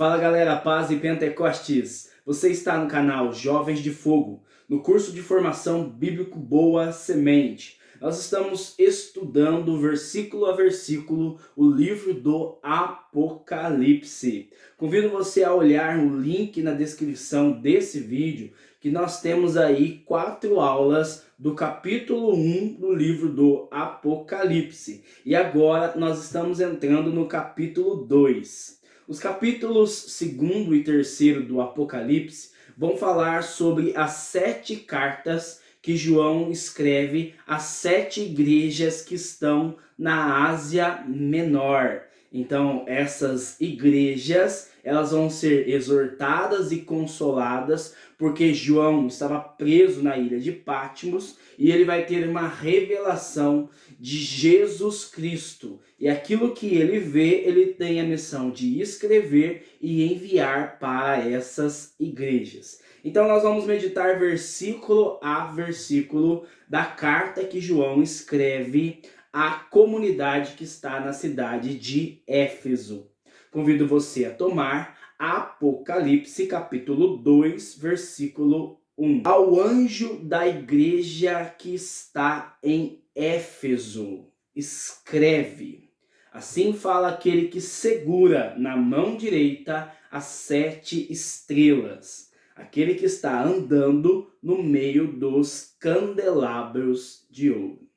Fala galera, paz e Pentecostes! Você está no canal Jovens de Fogo, no curso de formação bíblico Boa Semente. Nós estamos estudando versículo a versículo o livro do Apocalipse. Convido você a olhar no link na descrição desse vídeo, que nós temos aí 4 aulas do capítulo 1 do livro do Apocalipse. E agora nós estamos entrando no capítulo 2. Os capítulos 2º e 3º do Apocalipse vão falar sobre as 7 cartas que João escreve às 7 igrejas que estão na Ásia Menor. Então, essas igrejas, elas vão ser exortadas e consoladas, porque João estava preso na ilha de Patmos e ele vai ter uma revelação de Jesus Cristo. E aquilo que ele vê, ele tem a missão de escrever e enviar para essas igrejas. Então nós vamos meditar versículo a versículo da carta que João escreve à comunidade que está na cidade de Éfeso. Convido você a tomar Apocalipse capítulo 2, versículo 1. Ao anjo da igreja que está em Éfeso, escreve: assim fala aquele que segura na mão direita as 7 estrelas, aquele que está andando no meio dos candelabros de ouro.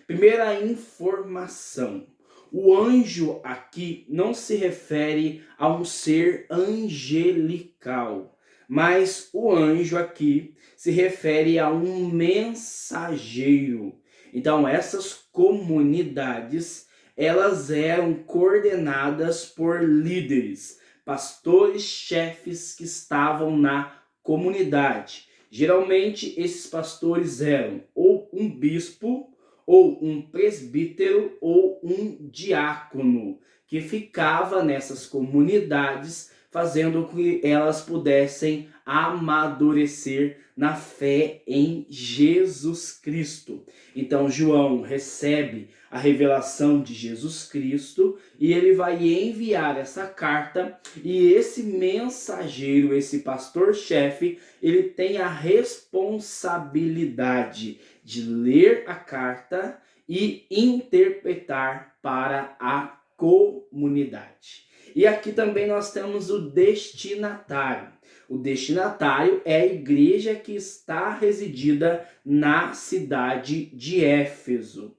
Primeira informação: o anjo aqui não se refere a um ser angelical, mas o anjo aqui se refere a um mensageiro. Então essas comunidades, elas eram coordenadas por líderes, pastores, chefes que estavam na comunidade. Geralmente esses pastores eram ou um bispo, ou um presbítero, ou um diácono, que ficava nessas comunidades fazendo com que elas pudessem amadurecer na fé em Jesus Cristo. Então João recebe a revelação de Jesus Cristo e ele vai enviar essa carta, e esse mensageiro, esse pastor-chefe, ele tem a responsabilidade de ler a carta e interpretar para a comunidade. E aqui também nós temos o destinatário. O destinatário é a igreja que está residida na cidade de Éfeso.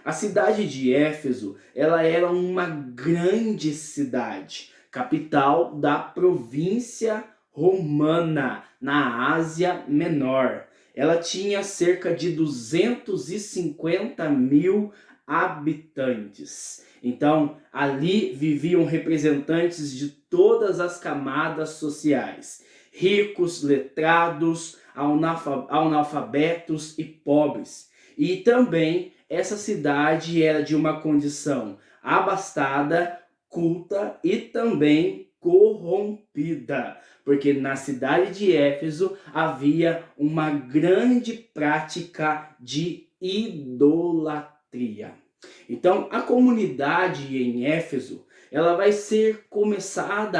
A cidade de Éfeso, ela era uma grande cidade, capital da província romana, na Ásia Menor. Ela tinha cerca de 250 mil habitantes. Então, ali viviam representantes de todas as camadas sociais: ricos, letrados, analfabetos e pobres. E também essa cidade era de uma condição abastada, culta e também corrompida, porque na cidade de Éfeso havia uma grande prática de idolatria. Então, a comunidade em Éfeso, ela vai começar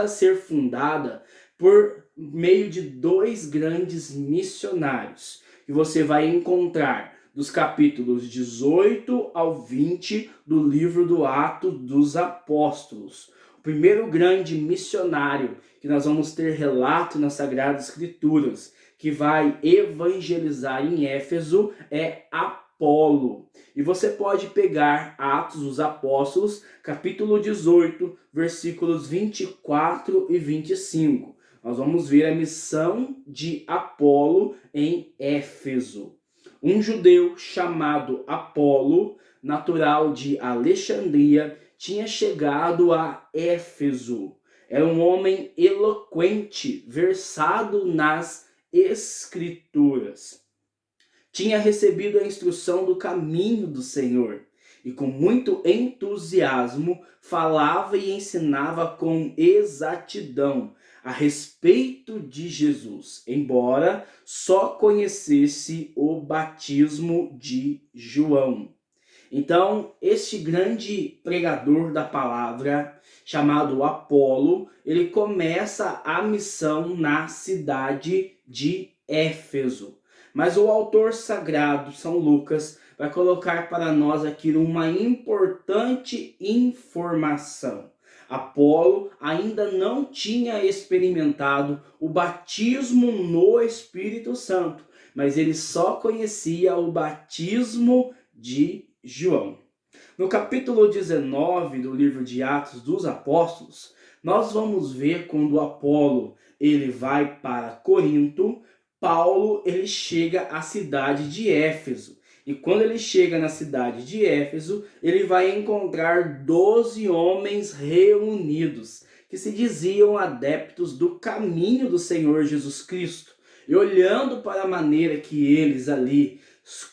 a ser fundada por meio de 2 grandes missionários, que você vai encontrar dos capítulos 18 ao 20 do livro do Atos dos Apóstolos. O primeiro grande missionário que nós vamos ter relato nas Sagradas Escrituras, que vai evangelizar em Éfeso, é Apolo. E você pode pegar Atos dos Apóstolos, capítulo 18, versículos 24 e 25. Nós vamos ver a missão de Apolo em Éfeso. Um judeu chamado Apolo, natural de Alexandria, tinha chegado a Éfeso. Era um homem eloquente, versado nas Escrituras. Tinha recebido a instrução do caminho do Senhor e com muito entusiasmo falava e ensinava com exatidão a respeito de Jesus, embora só conhecesse o batismo de João. Então, este grande pregador da palavra, chamado Apolo, ele começa a missão na cidade de Éfeso. Mas o autor sagrado, São Lucas, vai colocar para nós aqui uma importante informação. Apolo ainda não tinha experimentado o batismo no Espírito Santo, mas ele só conhecia o batismo de João. No capítulo 19 do livro de Atos dos Apóstolos, nós vamos ver quando Apolo ele vai para Corinto, Paulo ele chega à cidade de Éfeso. E quando ele chega na cidade de Éfeso, ele vai encontrar 12 homens reunidos, que se diziam adeptos do caminho do Senhor Jesus Cristo. E olhando para a maneira que eles ali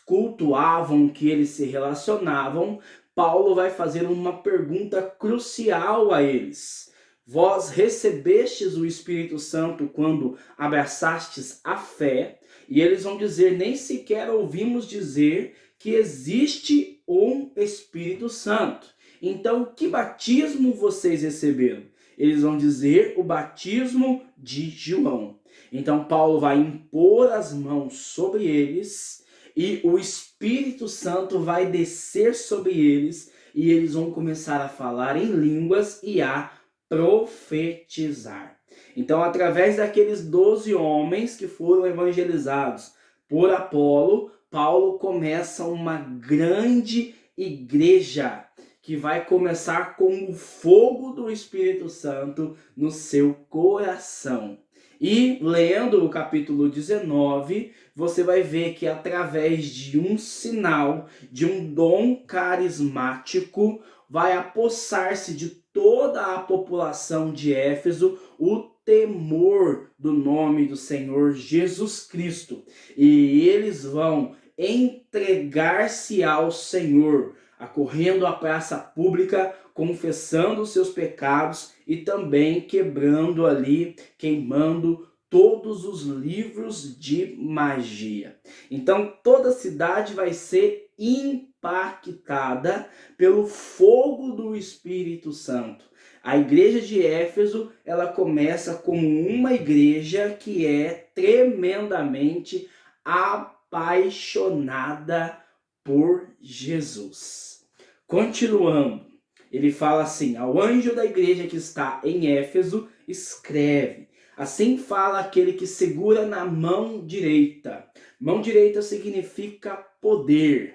cultuavam, que eles se relacionavam, Paulo vai fazer uma pergunta crucial a eles. Vós recebestes o Espírito Santo quando abraçastes a fé? E eles vão dizer, nem sequer ouvimos dizer que existe um Espírito Santo. Então, que batismo vocês receberam? Eles vão dizer o batismo de João. Então, Paulo vai impor as mãos sobre eles e o Espírito Santo vai descer sobre eles e eles vão começar a falar em línguas e a profetizar. Então, através daqueles 12 homens que foram evangelizados por Apolo, Paulo começa uma grande igreja que vai começar com o fogo do Espírito Santo no seu coração. E lendo o capítulo 19, você vai ver que através de um sinal, de um dom carismático, vai apossar-se de toda a população de Éfeso o temor do nome do Senhor Jesus Cristo. E eles vão entregar-se ao Senhor, acorrendo à praça pública, confessando os seus pecados e também quebrando ali, queimando todos os livros de magia. Então toda a cidade vai ser impactada pelo fogo do Espírito Santo. A igreja de Éfeso, ela começa como uma igreja que é tremendamente apaixonada por Jesus. Continuando, ele fala assim: ao anjo da igreja que está em Éfeso, escreve. Assim fala aquele que segura na mão direita. Mão direita significa poder.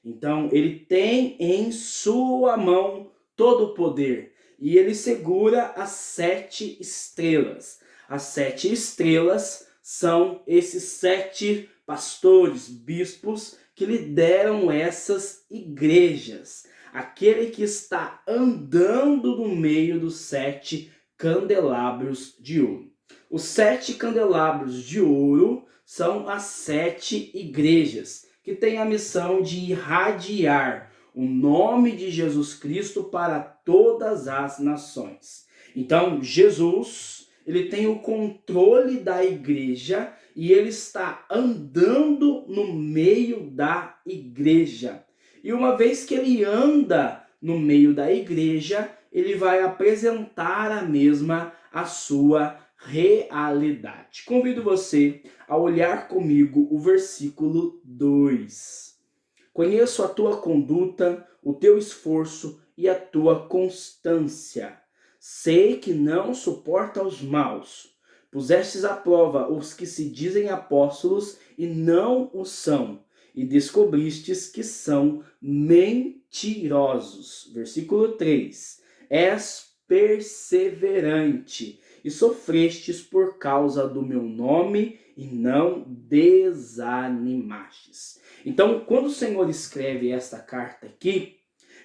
Então, ele tem em sua mão todo o poder. E ele segura as 7 estrelas. As 7 estrelas são esses 7 pastores, bispos, que lideram essas igrejas. Aquele que está andando no meio dos 7 candelabros de ouro. Os 7 candelabros de ouro são as 7 igrejas, que têm a missão de irradiar o nome de Jesus Cristo para todas as nações. Então, Jesus, ele tem o controle da igreja e ele está andando no meio da igreja. E uma vez que ele anda no meio da igreja, ele vai apresentar a mesma a sua realidade. Convido você a olhar comigo o versículo 2. Conheço a tua conduta, o teu esforço e a tua constância. Sei que não suporta os maus. Pusestes à prova os que se dizem apóstolos e não o são, e descobristes que são mentirosos. Versículo 3. És perseverante e sofrestes por causa do meu nome e não desanimastes. Então, quando o Senhor escreve esta carta aqui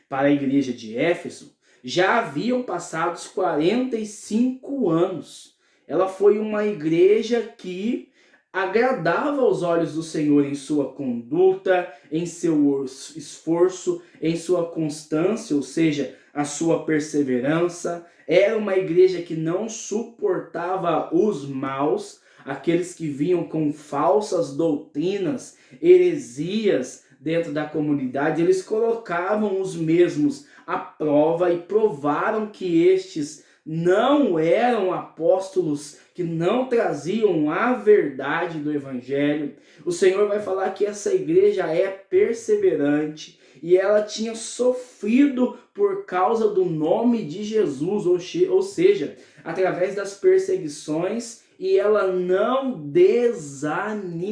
para a igreja de Éfeso, já haviam passado 45 anos. Ela foi uma igreja que agradava aos olhos do Senhor em sua conduta, em seu esforço, em sua constância, ou seja, a sua perseverança. Era uma igreja que não suportava os maus, aqueles que vinham com falsas doutrinas, heresias dentro da comunidade, eles colocavam os mesmos à prova e provaram que estes não eram apóstolos, que não traziam a verdade do evangelho. O Senhor vai falar que essa igreja é perseverante e ela tinha sofrido por causa do nome de Jesus, ou seja, através das perseguições, e ela não desanimou.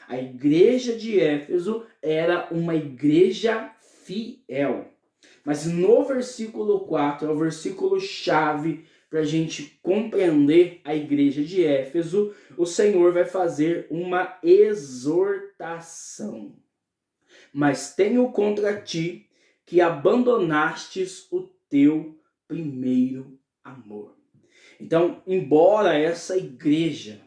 A igreja de Éfeso era uma igreja fiel. Mas no versículo 4, é o versículo chave para a gente compreender a igreja de Éfeso, o Senhor vai fazer uma exortação. Mas tenho contra ti que abandonastes o teu primeiro amor. Então, embora essa igreja,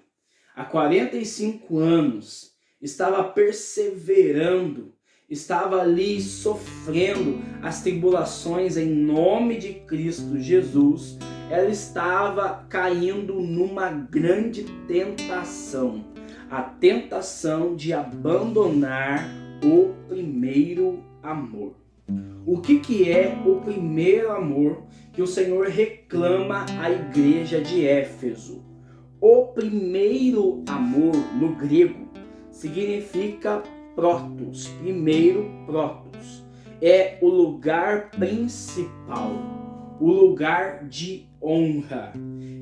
há 45 anos, estava perseverando, estava ali sofrendo as tribulações em nome de Cristo Jesus, ela estava caindo numa grande tentação, a tentação de abandonar o primeiro amor. O que é o primeiro amor que o Senhor reclama à igreja de Éfeso? O primeiro amor, no grego, significa protos, primeiro protos. É o lugar principal, o lugar de honra.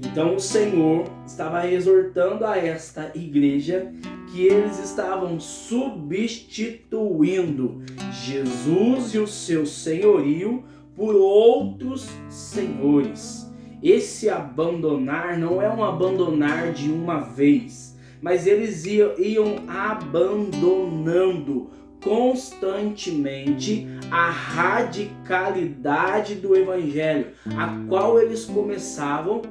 Então o Senhor estava exortando a esta igreja que eles estavam substituindo Jesus e o seu senhorio por outros senhores. Esse abandonar não é um abandonar de uma vez, mas eles iam abandonando constantemente a radicalidade do evangelho, a qual eles começaram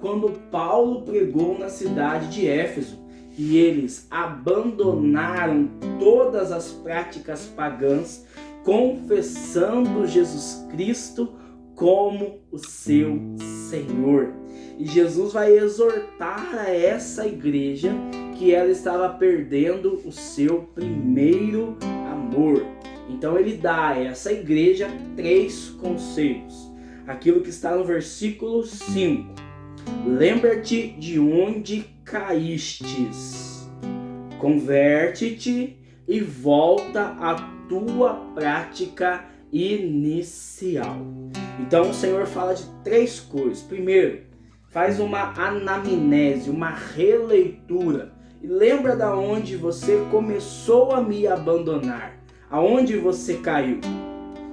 quando Paulo pregou na cidade de Éfeso. E eles abandonaram todas as práticas pagãs, confessando Jesus Cristo como o seu Senhor. E Jesus vai exortar a essa igreja que ela estava perdendo o seu primeiro amor. Então ele dá a essa igreja 3 conselhos. Aquilo que está no versículo 5. Lembra-te de onde caístes, converte-te e volta à tua prática inicial. Então o Senhor fala de 3 coisas. Primeiro, faz uma anamnese, uma releitura. E lembra da onde você começou a me abandonar, aonde você caiu.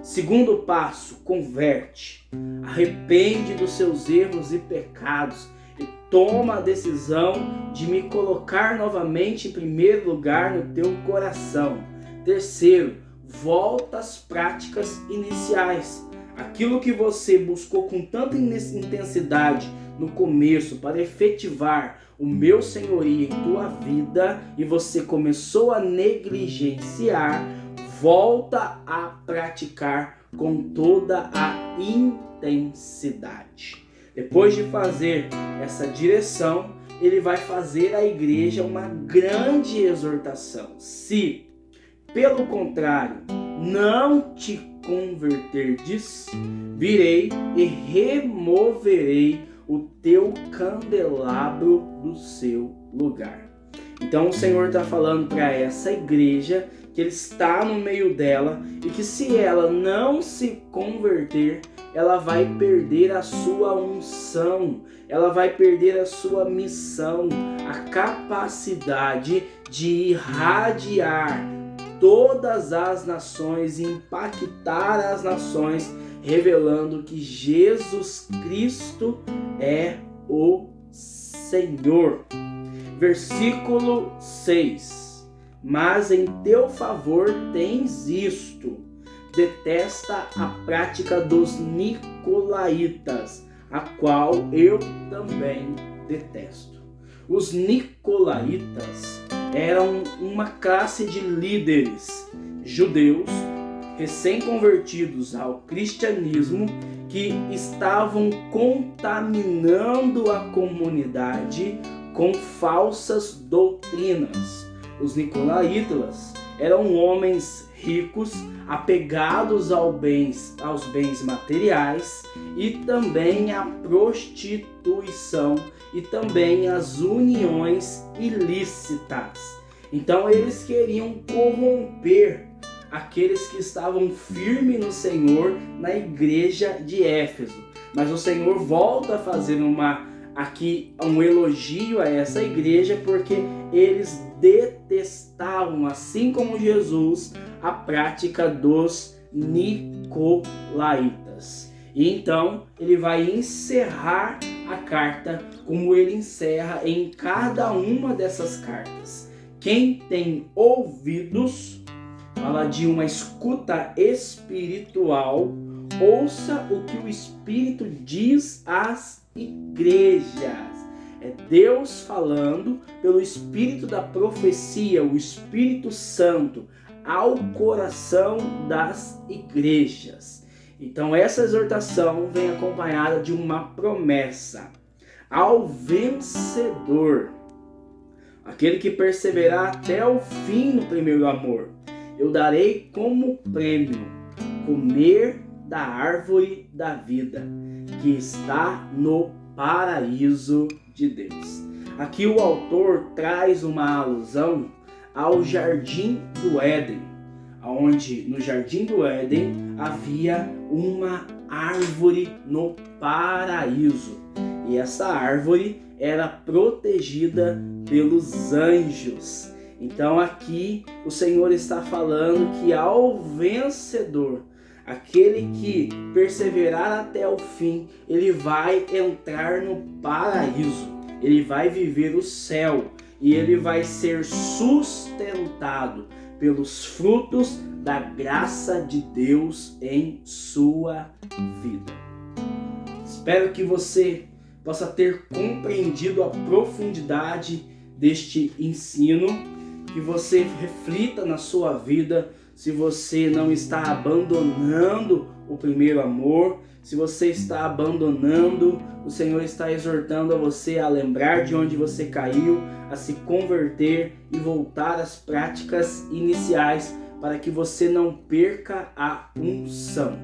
Segundo passo, converte. Arrepende dos seus erros e pecados e toma a decisão de me colocar novamente em primeiro lugar no teu coração. Terceiro, volta às práticas iniciais. Aquilo que você buscou com tanta intensidade no começo para efetivar o meu senhorio em tua vida e você começou a negligenciar, volta a praticar com toda a intensidade. Depois de fazer essa direção, ele vai fazer à igreja uma grande exortação. Se, pelo contrário, não te converterdes, virei e removerei o teu candelabro do seu lugar. Então o Senhor está falando para essa igreja que Ele está no meio dela e que se ela não se converter, ela vai perder a sua unção, ela vai perder a sua missão, a capacidade de irradiar todas as nações e impactar as nações, revelando que Jesus Cristo é o Senhor. Versículo 6. Mas em teu favor tens isto: detesta a prática dos nicolaítas, a qual eu também detesto. Os nicolaítas eram uma classe de líderes judeus recém-convertidos ao cristianismo que estavam contaminando a comunidade com falsas doutrinas. Os nicolaítas eram homens ricos, apegados aos bens materiais e também à prostituição e também às uniões ilícitas. Então eles queriam corromper aqueles que estavam firmes no Senhor na igreja de Éfeso. Mas o Senhor volta a fazer aqui um elogio a essa igreja, porque eles detestavam, assim como Jesus, a prática dos nicolaítas. E então ele vai encerrar a carta como ele encerra em cada uma dessas cartas. Quem tem ouvidos, fala de uma escuta espiritual, ouça o que o Espírito diz às igrejas. É Deus falando pelo Espírito da profecia, o Espírito Santo, ao coração das igrejas. Então essa exortação vem acompanhada de uma promessa. Ao vencedor, aquele que perseverar até o fim no primeiro amor, eu darei como prêmio comer da árvore da vida que está no paraíso de Deus. Aqui o autor traz uma alusão ao Jardim do Éden, onde no Jardim do Éden havia uma árvore no paraíso. E essa árvore era protegida pelos anjos. Então aqui o Senhor está falando que ao vencedor, aquele que perseverar até o fim, ele vai entrar no paraíso, ele vai viver o céu e ele vai ser sustentado pelos frutos da graça de Deus em sua vida. Espero que você possa ter compreendido a profundidade deste ensino, que você reflita na sua vida se você não está abandonando o primeiro amor, se você está abandonando, o Senhor está exortando a você a lembrar de onde você caiu, a se converter e voltar às práticas iniciais para que você não perca a unção.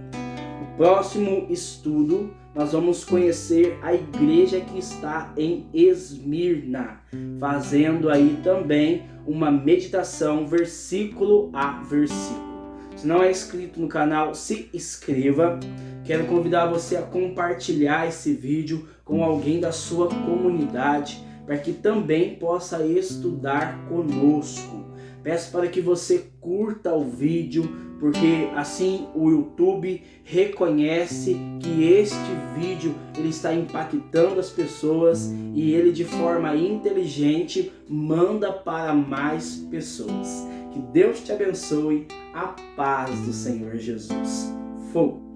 No próximo estudo, nós vamos conhecer a igreja que está em Esmirna, fazendo aí também uma meditação versículo a versículo. Se não é inscrito no canal, se inscreva. Quero convidar você a compartilhar esse vídeo com alguém da sua comunidade, para que também possa estudar conosco. Peço para que você curta o vídeo, porque assim o YouTube reconhece que este vídeo ele está impactando as pessoas e ele de forma inteligente manda para mais pessoas. Que Deus te abençoe, a paz do Senhor Jesus. Fogo!